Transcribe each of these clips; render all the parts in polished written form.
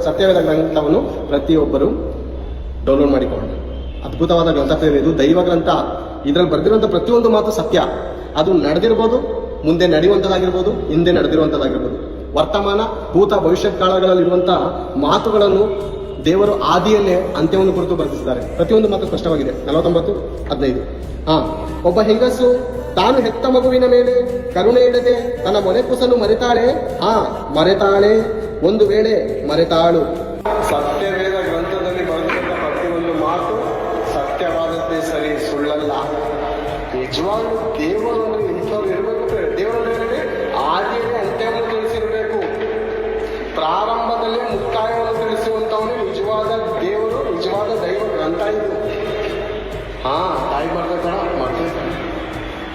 ಸತ್ಯವೇದ ಗ್ರಂಥವನ್ನು ಪ್ರತಿಯೊಬ್ಬರು ಡೌನ್ಲೋಡ್ ಮಾಡಿಕೊಳ್ಳೋಣ. ಅದ್ಭುತವಾದ ಗ್ರಂಥ ಇದು, ದೈವ ಗ್ರಂಥ. ಇದರಲ್ಲಿ ಬರೆದಿರುವಂಥ ಪ್ರತಿಯೊಂದು ಮಾತು ಸತ್ಯ. ಅದು ನಡೆದಿರ್ಬೋದು, ಮುಂದೆ ನಡೆಯುವಂಥದ್ದಾಗಿರ್ಬೋದು, ಹಿಂದೆ ನಡೆದಿರುವಂಥದ್ದಾಗಿರ್ಬೋದು. ವರ್ತಮಾನ, ಭೂತ, ಭವಿಷ್ಯತ್ ಕಾಲಗಳಲ್ಲಿರುವಂತಹ ಮಾತುಗಳನ್ನು ದೇವರು ಆದಿಯಲ್ಲೇ ಅಂತ್ಯವನ್ನು ಕುರಿತು ಬರೆದಿದ್ದಾರೆ. ಪ್ರತಿಯೊಂದು ಮಾತು ಸ್ಪಷ್ಟವಾಗಿದೆ. 49:15. ಒಬ್ಬ ಹೆಂಗಸು ತಾನು ಹೆತ್ತ ಮಗುವಿನ ಮೇಲೆ ಕರುಣೆ ಇಡದೆ ತನ್ನ ಮೊಲೆ ಕೂಸನ್ನು ಮರೆತಾಳೆ. ಮರೆತಾಳೆ. ಒಂದು ವೇಳೆ ಮರೆತಾಳು. ಸತ್ಯವೇದ ಗ್ರಂಥದಲ್ಲಿ ಬರೆದಿರುವ ಪ್ರತಿಯೊಂದು ಮಾತು ಸತ್ಯವಾದದ್ದೇ ಸರಿ, ಸುಳ್ಳಲ್ಲ. ನಿಜವಾಗ್ಲೂ ದೇವರು ಇಂಥವ್ರು ಇರಬೇಕು. ದೇವರಲ್ಲಿ ಆದಿಯಲ್ಲಿ ಅಂತ್ಯವನ್ನು ತಿಳಿಸಿರಬೇಕು, ಪ್ರಾರಂಭದಲ್ಲಿ ಮುಕ್ತಾಯವನ್ನು ತಿಳಿಸುವಂತವನು ನಿಜವಾದ ದೇವರು, ನಿಜವಾದ ದೈವ ಗ್ರಂಥ ಇದು. ತಾಯಿ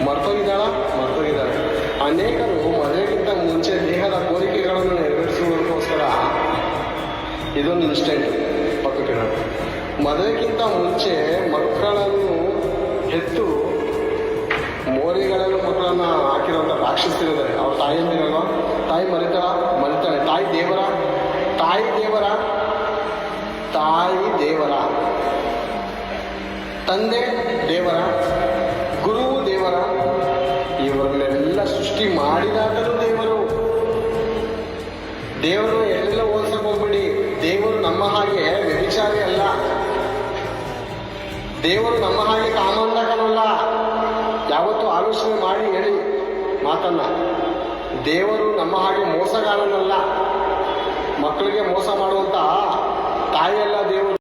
ಮರ್ತೋಗಿದ್ದಾಳೆ. ಅನೇಕರು ಮದುವೆಗಿಂತ ಮುಂಚೆ ದೇಹದ ಕೋರಿಕೆಗಳನ್ನು ನೆರವೇರಿಸುವುದಕ್ಕೋಸ್ಕರ ಇದೊಂದು ಇನ್ಸ್ಟೆಂಟ್ ಪಕ್ಕಕ್ಕೆ. ಮದುವೆಗಿಂತ ಮುಂಚೆ ಮಕ್ಕಳನ್ನು ಹೆತ್ತು ಮೋರಿಗಳಲ್ಲೂ ಮಕ್ಕಳನ್ನ ಹಾಕಿರುವಂಥ ರಾಕ್ಷಸರಿದ್ದಾರೆ. ಅವ್ರ ತಾಯಿಯಂದಿರಲ್ವ, ತಾಯಿ ಮರಿತಾಳೆ. ತಾಯಿ ದೇವರ, ತಂದೆ ದೇವರ, ಗುರು ದೇವರ. ಇವರನ್ನೆಲ್ಲ ಸೃಷ್ಟಿ ಮಾಡಿದಾದರೂ ದೇವರು ಎಲ್ಲ ಹೋಲ್ಸಕ್ಕೆ ಹೋಗ್ಬಿಡಿ. ದೇವರು ನಮ್ಮ ಹಾಗೆ ವ್ಯಭಿಚಾರಿ ಅಲ್ಲ. ದೇವರು ನಮ್ಮ ಹಾಗೆ ಕಾಮಾಂಧಕನಲ್ಲ. ಯಾವತ್ತೂ ಆಲೋಚನೆ ಮಾಡಿ ಹೇಳಿ ಮಾತನ್ನ. ದೇವರು ನಮ್ಮ ಹಾಗೆ ಮೋಸಗಾರನಲ್ಲ. ಮಕ್ಕಳಿಗೆ ಮೋಸ ಮಾಡುವಂತ ತಾಯಿಯಲ್ಲ ದೇವರು.